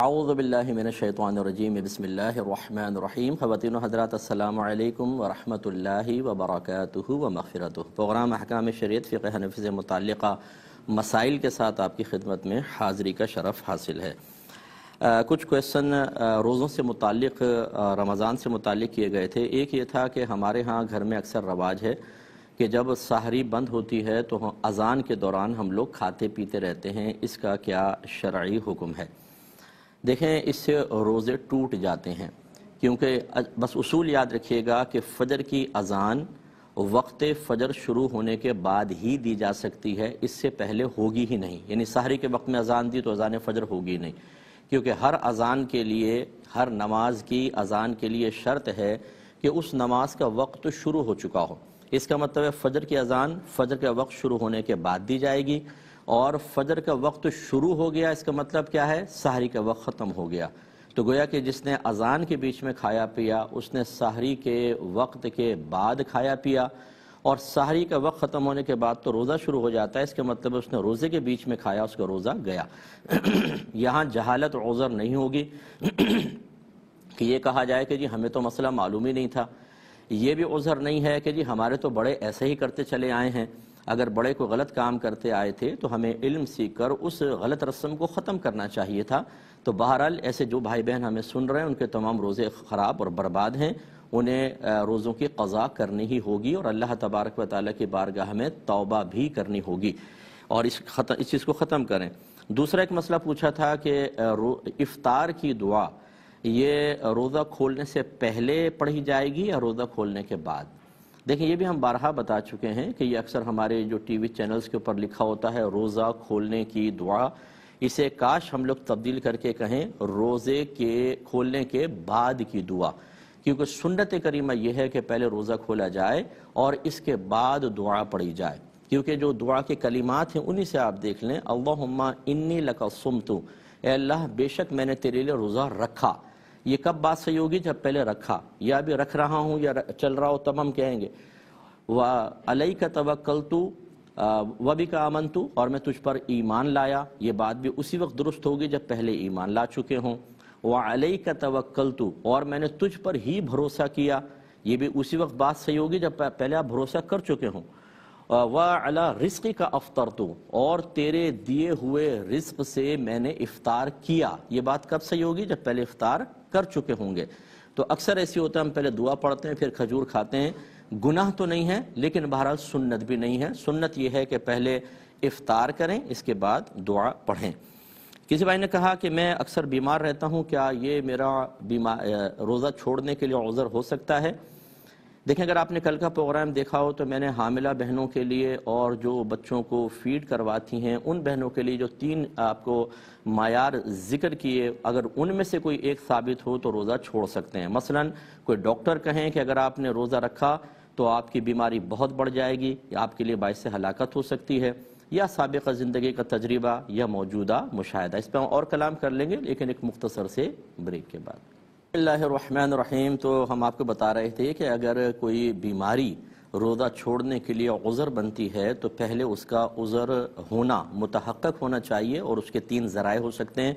اعوذ باللہ من الشیطان الرجیم بسم اللہ الرحمن الرحیم خواتین و حضرات السلام علیکم ورحمۃ اللہ وبرکاتہ و مغفرتہ۔ پروگرام احکام شریعت فقہ حنفی سے متعلقہ مسائل کے ساتھ آپ کی خدمت میں حاضری کا شرف حاصل ہے۔ کچھ کویسچن روزوں سے متعلق رمضان سے متعلق کیے گئے تھے۔ ایک یہ تھا کہ ہمارے ہاں گھر میں اکثر رواج ہے کہ جب سحری بند ہوتی ہے تو اذان کے دوران ہم لوگ کھاتے پیتے رہتے ہیں، اس کا کیا شرعی حکم ہے؟ دیکھیں، اس سے روزے ٹوٹ جاتے ہیں، کیونکہ بس اصول یاد رکھیے گا کہ فجر کی اذان وقت فجر شروع ہونے کے بعد ہی دی جا سکتی ہے، اس سے پہلے ہوگی ہی نہیں۔ یعنی سحری کے وقت میں اذان دی تو اذان فجر ہوگی نہیں، کیونکہ ہر اذان کے لیے، ہر نماز کی اذان کے لیے شرط ہے کہ اس نماز کا وقت شروع ہو چکا ہو۔ اس کا مطلب ہے فجر کی اذان فجر کا وقت شروع ہونے کے بعد دی جائے گی، اور فجر کا وقت شروع ہو گیا اس کا مطلب کیا ہے؟ سحری کا وقت ختم ہو گیا۔ تو گویا کہ جس نے اذان کے بیچ میں کھایا پیا اس نے سحری کے وقت کے بعد کھایا پیا، اور سحری کا وقت ختم ہونے کے بعد تو روزہ شروع ہو جاتا ہے، اس کا مطلب اس نے روزے کے بیچ میں کھایا، اس کا روزہ گیا۔ یہاں جہالت عذر نہیں ہوگی کہ یہ کہا جائے کہ جی ہمیں تو مسئلہ معلوم ہی نہیں تھا۔ یہ بھی عذر نہیں ہے کہ جی ہمارے تو بڑے ایسے ہی کرتے چلے آئے ہیں، اگر بڑے کو غلط کام کرتے آئے تھے تو ہمیں علم سیکھ کر اس غلط رسم کو ختم کرنا چاہیے تھا۔ تو بہرحال ایسے جو بھائی بہن ہمیں سن رہے ہیں ان کے تمام روزے خراب اور برباد ہیں، انہیں روزوں کی قضا کرنی ہی ہوگی، اور اللہ تبارک و تعالیٰ کی بارگاہ میں توبہ بھی کرنی ہوگی، اور اس چیز کو ختم کریں۔ دوسرا ایک مسئلہ پوچھا تھا کہ افطار کی دعا یہ روزہ کھولنے سے پہلے پڑھی جائے گی یا روزہ کھولنے کے بعد؟ دیکھیں، یہ بھی ہم بارہا بتا چکے ہیں کہ یہ اکثر ہمارے جو ٹی وی چینلز کے اوپر لکھا ہوتا ہے روزہ کھولنے کی دعا، اسے کاش ہم لوگ تبدیل کر کے کہیں روزے کے کھولنے کے بعد کی دعا، کیونکہ سنت کریمہ یہ ہے کہ پہلے روزہ کھولا جائے اور اس کے بعد دعا پڑھی جائے، کیونکہ جو دعا کے کلمات ہیں انہی سے آپ دیکھ لیں، اللہم انی لک صمت، اے اللہ بے شک میں نے تیرے لیے روزہ رکھا۔ یہ کب بات صحیح ہوگی؟ جب پہلے رکھا، یا بھی رکھ رہا ہوں یا چل رہا ہو تب ہم کہیں گے وَعَلَيْكَ تَوَكَّلْتُ وَبِكَ آمَنْتُ، اور میں تجھ پر ایمان لایا، یہ بات بھی اسی وقت درست ہوگی جب پہلے ایمان لا چکے ہوں۔ وَعَلَيْكَ تَوَكَّلْتُ، اور میں نے تجھ پر ہی بھروسہ کیا، یہ بھی اسی وقت بات صحیح ہوگی جب پہلے آپ بھروسہ کر چکے ہوں۔ وَعَلَىٰ رِزْقِكَ أَفْطَرْتُ، اور تیرے دیے ہوئے رزق سے میں نے افطار کیا، یہ بات کب صحیح ہوگی؟ جب پہلے افطار کر چکے ہوں گے۔ تو اکثر ایسی ہوتا ہے ہم پہلے دعا پڑھتے ہیں پھر کھجور کھاتے ہیں، گناہ تو نہیں ہے لیکن بہرحال سنت بھی نہیں ہے۔ سنت یہ ہے کہ پہلے افطار کریں، اس کے بعد دعا پڑھیں۔ کسی بھائی نے کہا کہ میں اکثر بیمار رہتا ہوں، کیا یہ میرا روزہ چھوڑنے کے لیے عذر ہو سکتا ہے؟ دیکھیں، اگر آپ نے کل کا پروگرام دیکھا ہو تو میں نے حاملہ بہنوں کے لیے اور جو بچوں کو فیڈ کرواتی ہیں ان بہنوں کے لیے جو 3 آپ کو معیار ذکر کیے، اگر ان میں سے کوئی ایک ثابت ہو تو روزہ چھوڑ سکتے ہیں۔ مثلا کوئی ڈاکٹر کہیں کہ اگر آپ نے روزہ رکھا تو آپ کی بیماری بہت بڑھ جائے گی، یا آپ کے لیے باعث ہلاکت ہو سکتی ہے، یا سابقہ زندگی کا تجربہ یا موجودہ مشاہدہ، اس پہ ہم اور کلام کر لیں گے لیکن ایک مختصر سے بریک کے بعد۔ بسم اللہ الرحمن الرحیم۔ تو ہم آپ کو بتا رہے تھے کہ اگر کوئی بیماری روزہ چھوڑنے کے لیے عذر بنتی ہے تو پہلے اس کا عذر ہونا متحقق ہونا چاہیے، اور اس کے 3 ذرائع ہو سکتے ہیں۔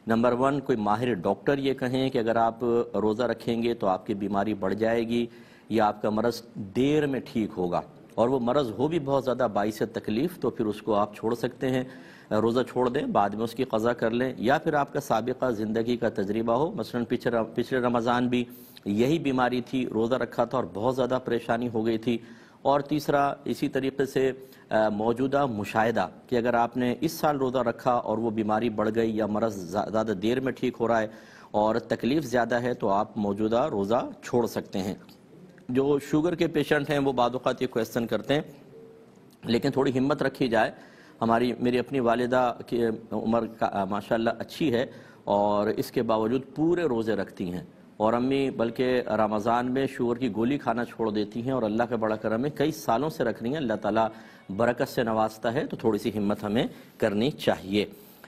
نمبر 1، کوئی ماہر ڈاکٹر یہ کہیں کہ اگر آپ روزہ رکھیں گے تو آپ کی بیماری بڑھ جائے گی یا آپ کا مرض دیر میں ٹھیک ہوگا، اور وہ مرض ہو بھی بہت زیادہ باعث تکلیف، تو پھر اس کو آپ چھوڑ سکتے ہیں، روزہ چھوڑ دیں، بعد میں اس کی قضا کر لیں۔ یا پھر آپ کا سابقہ زندگی کا تجربہ ہو، مثلا پچھلے رمضان بھی یہی بیماری تھی، روزہ رکھا تھا اور بہت زیادہ پریشانی ہو گئی تھی۔ اور تیسرا اسی طریقے سے موجودہ مشاہدہ، کہ اگر آپ نے اس سال روزہ رکھا اور وہ بیماری بڑھ گئی یا مرض زیادہ دیر میں ٹھیک ہو رہا ہے اور تکلیف زیادہ ہے تو آپ موجودہ روزہ چھوڑ سکتے ہیں۔ جو شوگر کے پیشنٹ ہیں وہ بعض اوقات یہ کویسچن کرتے ہیں، لیکن تھوڑی ہمت رکھی جائے۔ میری اپنی والدہ کی عمر ماشاءاللہ اچھی ہے اور اس کے باوجود پورے روزے رکھتی ہیں، اور امی بلکہ رمضان میں شوگر کی گولی کھانا چھوڑ دیتی ہیں، اور اللہ کا بڑا کرم ہے کئی سالوں سے رکھ رہی ہیں، اللہ تعالیٰ برکت سے نوازتا ہے، تو تھوڑی سی ہمت ہمیں کرنی چاہیے۔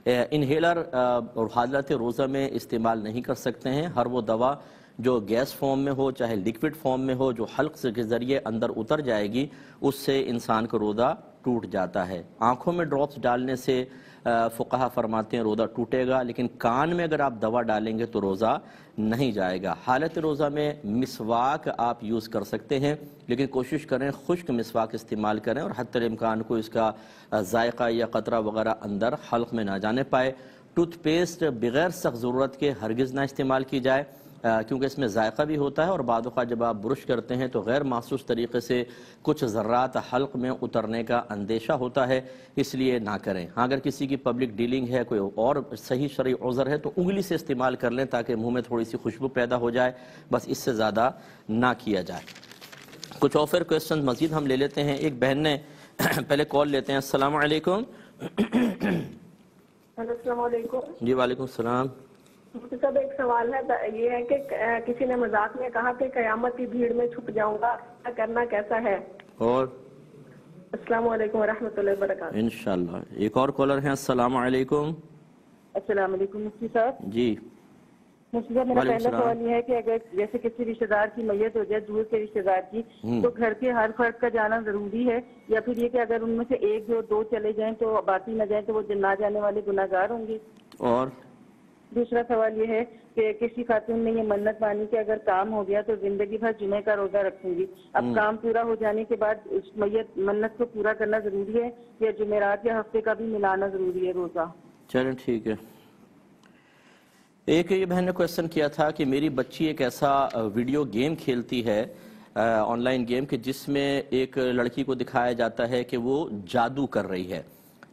انہیلر اور حالت روزہ میں استعمال نہیں کر سکتے ہیں۔ ہر وہ دوا جو گیس فارم میں ہو چاہے لیکوڈ فارم میں ہو، جو حلق کے ذریعے اندر اتر جائے گی، اس سے انسان کا روزہ ٹوٹ جاتا ہے۔ آنکھوں میں ڈراپس ڈالنے سے فقہا فرماتے ہیں روزہ ٹوٹے گا، لیکن کان میں اگر آپ دوا ڈالیں گے تو روزہ نہیں جائے گا۔ حالت روزہ میں مسواک آپ یوز کر سکتے ہیں، لیکن کوشش کریں خشک مسواک استعمال کریں اور حتی الامکان کو اس کا ذائقہ یا قطرہ وغیرہ اندر حلق میں نہ جانے پائے۔ ٹوتھ پیسٹ بغیر سخت ضرورت کے ہرگز نہ استعمال کی جائے، کیونکہ اس میں ذائقہ بھی ہوتا ہے اور بعض اوقات جب آپ برش کرتے ہیں تو غیر محسوس طریقے سے کچھ ذرات حلق میں اترنے کا اندیشہ ہوتا ہے، اس لیے نہ کریں۔ ہاں اگر کسی کی پبلک ڈیلنگ ہے، کوئی اور صحیح شرعی عذر ہے تو انگلی سے استعمال کر لیں تاکہ منہ میں تھوڑی سی خوشبو پیدا ہو جائے، بس اس سے زیادہ نہ کیا جائے۔ کچھ اور پھر کویسچن مزید ہم لے لیتے ہیں۔ ایک بہن نے پہلے کال لیتے ہیں۔ السلام علیکم۔ السلام علیکم۔ جی وعلیکم السلام۔ صاحب ایک سوال ہے، یہ ہے کہ کسی نے مذاق میں کہا کہ قیامت کی بھیڑ میں چھپ جاؤں گا، کرنا کیسا ہے؟ اور السلام علیکم ورحمۃ اللہ وبرکاتہ۔ انشاءاللہ ایک اور کالر ہیں۔ السلام علیکم۔ السلام علیکم مفتی صاحب۔ جی مفتی صاحب میرا پہلا سوال یہ ہے کہ اگر جیسے کسی رشتہ دار کی میت ہو جائے، دور کے رشتہ دار کی، تو گھر کے ہر فرد کا جانا ضروری ہے، یا پھر یہ کہ اگر ان میں سے ایک دو چلے جائیں تو باقی نہ جائیں تو وہ نہ جانے والے گناہ گار ہوں گے؟ اور دوسرا سوال یہ ہے کہ کسی خاتون نے یہ منت مانی کہ اگر کام ہو گیا تو زندگی بھر جمعے کا روزہ رکھوں گی، اب کام پورا ہو جانے کے بعد اس میت منت کو پورا کرنا ضروری ہے یا جمعرات یا ہفتے کا بھی ملانا ضروری ہے روزہ؟ چلیں ٹھیک ہے۔ ایک یہ بہن نے کویسچن کیا تھا کہ میری بچی ایک ایسا ویڈیو گیم کھیلتی ہے، آن لائن گیم، کہ جس میں ایک لڑکی کو دکھایا جاتا ہے کہ وہ جادو کر رہی ہے،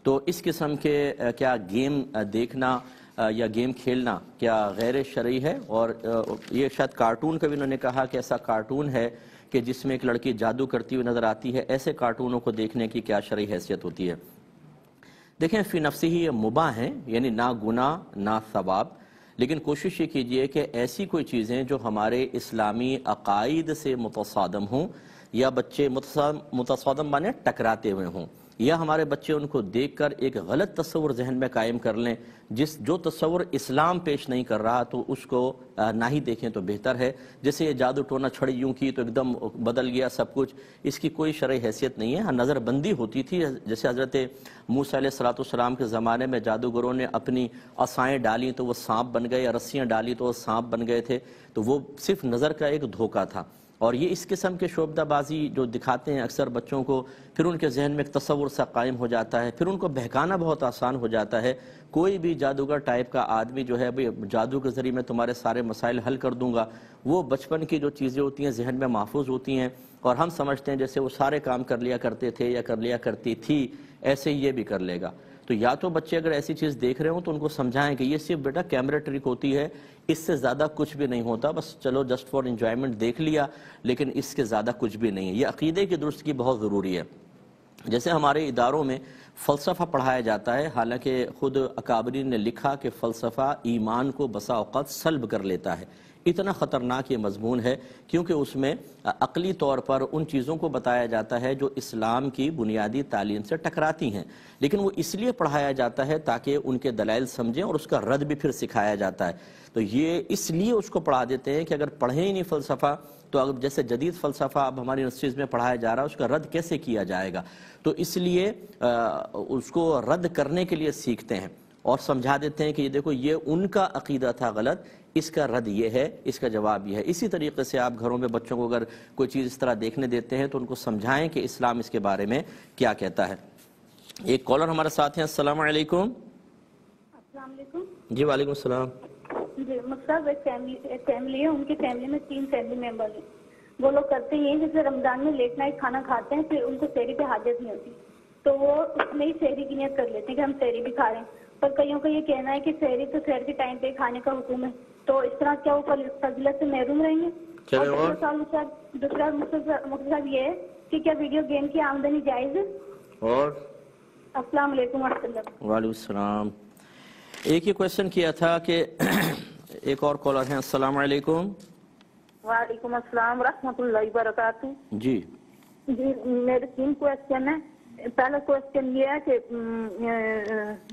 تو اس قسم کے کیا گیم دیکھنا یا گیم کھیلنا کیا غیر شرعی ہے؟ اور یہ شاید کارٹون کا بھی انہوں نے کہا کہ ایسا کارٹون ہے کہ جس میں ایک لڑکی جادو کرتی ہوئی نظر آتی ہے، ایسے کارٹونوں کو دیکھنے کی کیا شرعی حیثیت ہوتی ہے؟ دیکھیں فی نفسی ہی یہ مباح ہیں، یعنی نہ گناہ نہ ثواب، لیکن کوشش یہ کیجئے کہ ایسی کوئی چیزیں جو ہمارے اسلامی عقائد سے متصادم ہوں، یا بچے متصادم مانے ٹکراتے ہوئے ہوں، یا ہمارے بچے ان کو دیکھ کر ایک غلط تصور ذہن میں قائم کر لیں، جو تصور اسلام پیش نہیں کر رہا تو اس کو نہ ہی دیکھیں تو بہتر ہے۔ جیسے یہ جادو ٹونا چھڑی یوں کی تو ایک دم بدل گیا سب کچھ، اس کی کوئی شرعی حیثیت نہیں ہے۔ ہاں نظر بندی ہوتی تھی، جیسے حضرت موسیٰ علیہ السلام کے زمانے میں جادوگروں نے اپنی عصائیں ڈالی تو وہ سانپ بن گئے، یا رسیاں ڈالی تو وہ سانپ بن گئے تھے، تو وہ صرف نظر کا ایک دھوکہ تھا۔ اور یہ اس قسم کے شعبدہ بازی جو دکھاتے ہیں اکثر بچوں کو، پھر ان کے ذہن میں ایک تصور سا قائم ہو جاتا ہے، پھر ان کو بہکانا بہت آسان ہو جاتا ہے۔ کوئی بھی جادوگر ٹائپ کا آدمی جو ہے بھئی جادو کے ذریعے میں تمہارے سارے مسائل حل کر دوں گا، وہ بچپن کی جو چیزیں ہوتی ہیں ذہن میں محفوظ ہوتی ہیں، اور ہم سمجھتے ہیں جیسے وہ سارے کام کر لیا کرتے تھے یا کر لیا کرتی تھی، ایسے ہی یہ بھی کر لے گا۔ تو یا تو بچے اگر ایسی چیز دیکھ رہے ہوں تو ان کو سمجھائیں کہ یہ صرف بیٹا کیمرہ ٹرک ہوتی ہے، اس سے زیادہ کچھ بھی نہیں ہوتا، بس چلو جسٹ فار انجوائمنٹ دیکھ لیا، لیکن اس کے زیادہ کچھ بھی نہیں ہے۔ یہ عقیدے کی درستگی بہت ضروری ہے۔ جیسے ہمارے اداروں میں فلسفہ پڑھایا جاتا ہے، حالانکہ خود اکابرین نے لکھا کہ فلسفہ ایمان کو بسا اوقات سلب کر لیتا ہے۔ اتنا خطرناک یہ مضمون ہے کیونکہ اس میں عقلی طور پر ان چیزوں کو بتایا جاتا ہے جو اسلام کی بنیادی تعلیم سے ٹکراتی ہیں، لیکن وہ اس لیے پڑھایا جاتا ہے تاکہ ان کے دلائل سمجھیں اور اس کا رد بھی پھر سکھایا جاتا ہے۔ تو یہ اس لیے اس کو پڑھا دیتے ہیں کہ اگر پڑھیں ہی نہیں فلسفہ تو اب جیسے جدید فلسفہ اب ہماری یونیورسٹیز میں پڑھایا جا رہا ہے، اس کا رد کیسے کیا جائے گا؟ تو اس لیے اس کو رد کرنے کے لیے سیکھتے ہیں اور سمجھا دیتے ہیں کہ یہ دیکھو یہ ان کا عقیدہ تھا غلط، اس کا رد یہ ہے، اس کا جواب یہ ہے۔ اسی طریقے سے آپ گھروں میں بچوں کو اگر کوئی چیز اس طرح دیکھنے دیتے ہیں تو ان کو سمجھائیں کہ اسلام اس کے بارے میں کیا کہتا ہے۔ ایک کالر ہمارے ساتھ ہیں۔ السلام علیکم۔ السلام علیکم۔ جی وعلیکم السلام۔ جی مطلب ایک فیملی ہے، ان کی فیملی میں 3 فیملی ممبر ہیں۔ وہ لوگ کرتے ہیں جیسے رمضان میں لیٹ نائٹ کھانا کھاتے ہیں، پھر ان کو سحری پہ حاجت نہیں ہوتی تو وہ اس میں ہی سحری کی نیت کر لیتے ہیں کہ ہم سحری بھی کھا رہے ہیں، پر کئیوں کا یہ کہنا ہے کہ سحری تو سحر کے ٹائم پہ کھانے کا حکم ہے، تو اس طرح کیا وہ فضیلت سے محروم رہیں گے؟ دوسرا مطلب یہ ہے کہ کیا ویڈیو گیم کی آمدنی جائز ہے؟ اور السلام علیکم ورحمۃ اللہ۔ وعلیکم السلام۔ ایک یہ کویشچن کیا تھا کہ ایک اور کالر ہیں۔ السلام علیکم۔ وعلیکم السلام ورحمۃ اللہ وبرکاتہ۔ جی جی میرے 3 کوشچن ہیں۔ پہلا کوشچن یہ ہے کہ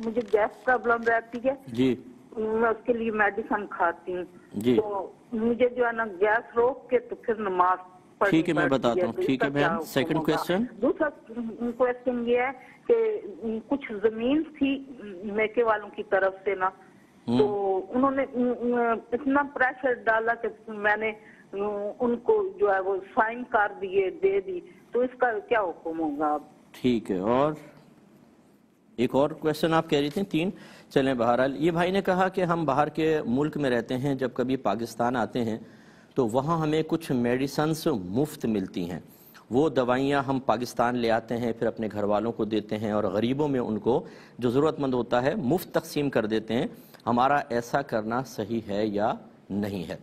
مجھے گیس پرابلم رہتی ہے، جی میں اس کے لیے میڈیسن کھاتی ہوں، جی تو مجھے جو ہے نا گیس روک کے تو پھر نماز ٹھیک ہے میں بتاتا ہوں. ٹھیک ہے بہن, سیکنڈ کویسچن. دوسرا کویسچن یہ ہے کہ کچھ زمین تھی میکے والوں کی طرف سے نا, تو انہوں نے اتنا پریشر ڈالا کہ میں نے ان کو جو ہے وہ سائن کر دیے, دے دی, تو اس کا کیا حکم ہوگا؟ ٹھیک ہے, اور ایک اور کویسچن آپ کہہ رہی تھیں 3. چلیں بہرحال یہ بھائی نے کہا کہ ہم باہر کے ملک میں رہتے ہیں, جب کبھی پاکستان آتے ہیں تو وہاں ہمیں کچھ میڈیسنس مفت ملتی ہیں, وہ دوائیاں ہم پاکستان لے آتے ہیں, پھر اپنے گھر والوں کو دیتے ہیں اور غریبوں میں ان کو جو ضرورت مند ہوتا ہے مفت تقسیم کر دیتے ہیں. ہمارا ایسا کرنا صحیح ہے یا نہیں ہے؟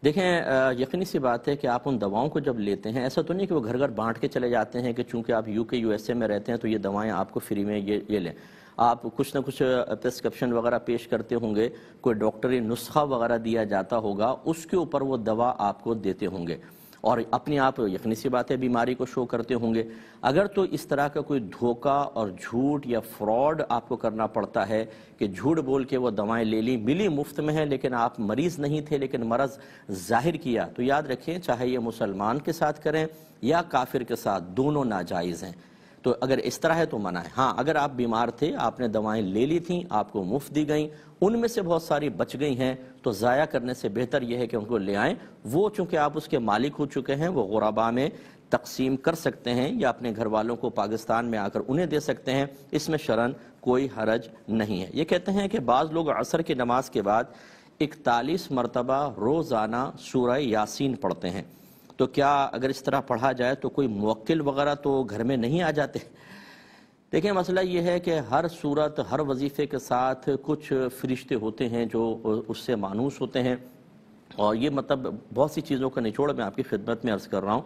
دیکھیں یقینی سی بات ہے کہ آپ ان دواؤں کو جب لیتے ہیں, ایسا تو نہیں کہ وہ گھر گھر بانٹ کے چلے جاتے ہیں کہ چونکہ آپ UK USA میں رہتے ہیں تو یہ دوائیں آپ کو فری میں یہ لیں. آپ کچھ نہ کچھ پرسکرپشن وغیرہ پیش کرتے ہوں گے, کوئی ڈاکٹری نسخہ وغیرہ دیا جاتا ہوگا, اس کے اوپر وہ دوا آپ کو دیتے ہوں گے اور اپنی آپ یقینی سی بات ہے بیماری کو شو کرتے ہوں گے. اگر تو اس طرح کا کوئی دھوکہ اور جھوٹ یا فراڈ آپ کو کرنا پڑتا ہے کہ جھوٹ بول کے وہ دوائیں لے لی, ملی مفت میں ہے لیکن آپ مریض نہیں تھے لیکن مرض ظاہر کیا, تو یاد رکھیں چاہے یہ مسلمان کے ساتھ کریں یا کافر کے ساتھ, دونوں ناجائز ہیں. تو اگر اس طرح ہے تو منع ہے. ہاں اگر آپ بیمار تھے, آپ نے دوائیں لے لی تھیں, آپ کو مفت دی گئیں, ان میں سے بہت ساری بچ گئی ہیں, تو ضائع کرنے سے بہتر یہ ہے کہ ان کو لے آئیں. وہ چونکہ آپ اس کے مالک ہو چکے ہیں, وہ غرباء میں تقسیم کر سکتے ہیں یا اپنے گھر والوں کو پاکستان میں آ کر انہیں دے سکتے ہیں, اس میں شرعاً کوئی حرج نہیں ہے. یہ کہتے ہیں کہ بعض لوگ عصر کی نماز کے بعد 41 مرتبہ روزانہ سورہ یاسین پڑھتے ہیں, تو کیا اگر اس طرح پڑھا جائے تو کوئی موکل وغیرہ تو گھر میں نہیں آ جاتے؟ دیکھیں مسئلہ یہ ہے کہ ہر صورت, ہر وظیفے کے ساتھ کچھ فرشتے ہوتے ہیں جو اس سے مانوس ہوتے ہیں, اور یہ مطلب بہت سی چیزوں کا نچوڑ میں آپ کی خدمت میں عرض کر رہا ہوں.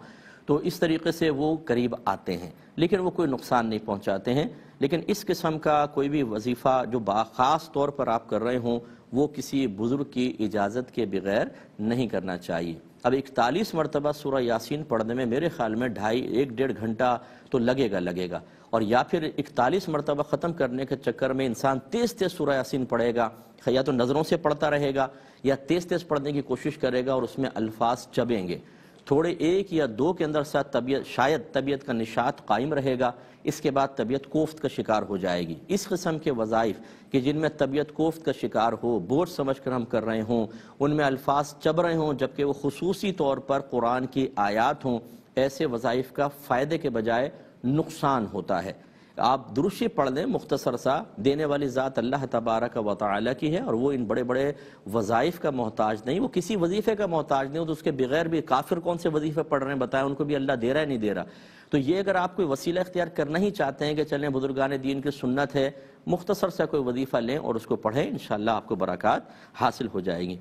تو اس طریقے سے وہ قریب آتے ہیں لیکن وہ کوئی نقصان نہیں پہنچاتے ہیں. لیکن اس قسم کا کوئی بھی وظیفہ جو خاص طور پر آپ کر رہے ہوں وہ کسی بزرگ کی اجازت کے بغیر نہیں کرنا چاہیے. اب 41 مرتبہ سورہ یاسین پڑھنے میں میرے خیال میں 1.5 گھنٹہ تو لگے گا, اور یا پھر 41 مرتبہ ختم کرنے کے چکر میں انسان تیز تیز سورہ یاسین پڑھے گا, یا تو نظروں سے پڑھتا رہے گا یا تیز تیز پڑھنے کی کوشش کرے گا اور اس میں الفاظ چبیں گے, تھوڑے 1 یا 2 کے اندر ساتھ شاید طبیعت کا نشاط قائم رہے گا, اس کے بعد طبیعت کوفت کا شکار ہو جائے گی. اس قسم کے وظائف کہ جن میں طبیعت کوفت کا شکار ہو, بوجھ سمجھ کر ہم کر رہے ہوں, ان میں الفاظ چب رہے ہوں جبکہ وہ خصوصی طور پر قرآن کی آیات ہوں, ایسے وظائف کا فائدے کے بجائے نقصان ہوتا ہے. آپ درشی پڑھ لیں, مختصر سا, دینے والی ذات اللہ تبارک و تعالی کی ہے, اور وہ ان بڑے بڑے وظائف کا محتاج نہیں, وہ کسی وظیفے کا محتاج نہیں, تو اس کے بغیر بھی کافر کون سے وظیفے پڑھ رہے ہیں بتائیں, ان کو بھی اللہ دے رہا ہے نہیں دے رہا. تو یہ اگر آپ کوئی وسیلہ اختیار کرنا ہی چاہتے ہیں کہ چلیں بزرگان دین کی سنت ہے, مختصر سا کوئی وظیفہ لیں اور اس کو پڑھیں, انشاءاللہ آپ کو برکات حاصل ہو جائے گی.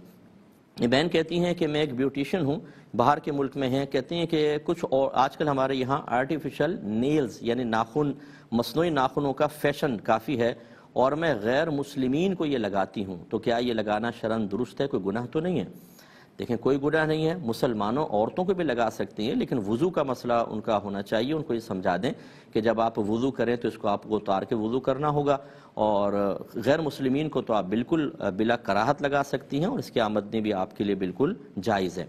یہ بہن کہتی ہیں کہ میں ایک بیوٹیشین ہوں, باہر کے ملک میں ہیں, کہتی ہیں کہ کچھ اور آج کل ہمارے یہاں آرٹیفیشل نیلز یعنی ناخن, مصنوعی ناخنوں کا فیشن کافی ہے, اور میں غیر مسلمین کو یہ لگاتی ہوں, تو کیا یہ لگانا شرعاً درست ہے, کوئی گناہ تو نہیں ہے؟ دیکھیں کوئی گناہ نہیں ہے, مسلمانوں عورتوں کو بھی لگا سکتی ہیں, لیکن وضو کا مسئلہ ان کا ہونا چاہیے. ان کو یہ سمجھا دیں کہ جب آپ وضو کریں تو اس کو آپ کو اتار کے وضو کرنا ہوگا, اور غیر مسلمین کو تو آپ بالکل بلا کراہت لگا سکتی ہیں, اور اس کی آمدنی بھی آپ کے لیے بالکل جائز ہے.